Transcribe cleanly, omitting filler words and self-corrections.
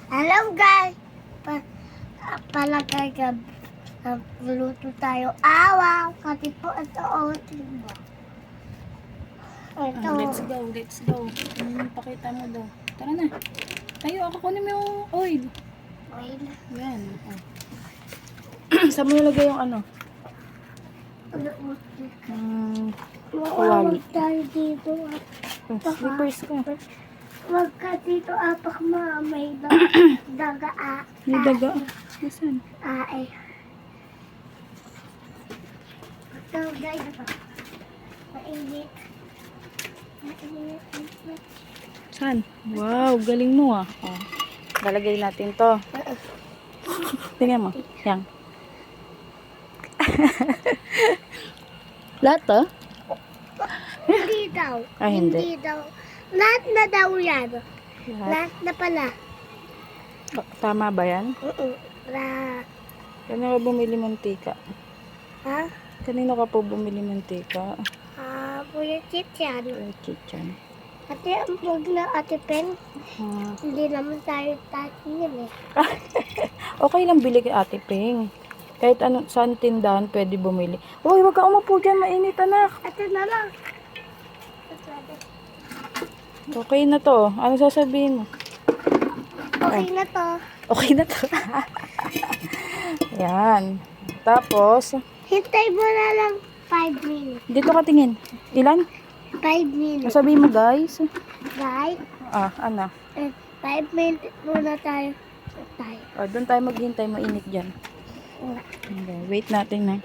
Hello guys! Palagay ka, luto tayo. Awa! Kasi po ito otin mo. Ito. Let's go. Pakita mo daw. Tara na. Tayo, ako kunin mo yung oil. Wait. Yan. Oh. Saan mo nilagay yung ano? Huwag tayo dito. Slippers ka. Huwag ka dito apak ma. May daga May daga. Saan? eh. Ito guys. Mainit. Mainit. Saan? Wow, galing mo ah. Oh. Lalagay natin to. Tingnan mo. Yan. Lahat to? Hindi daw. Ah, hindi. daw. Lahat na daw yan. Lahat. Lahat na pala. Tama ba yan? Lahat. Kanina ka bumili mantika. Ha? Kanina ka po bumili mantika. Kuya Chit yan. Chicken. Ate, huwag na Ate Pen. Ah. Hindi naman tayo tatingin eh. Okay lang bili kay Ate Ping. Kahit saan tindahan pwede bumili. Uy, wag ka umupo dyan. Mainit, anak. Ate na lang. Okay na to. Ano sasabihin mo? Okay na to. Okay na to. Yan. Tapos, Hintay mo na lang 5 minutes. dito ka tingin. Ilan? 5 minutes. Sabihin mo, guys. Guys, Ano? 5 minutes muna tayo. Doon tayo maghintay. Mainit dyan. Okay, wait natin na.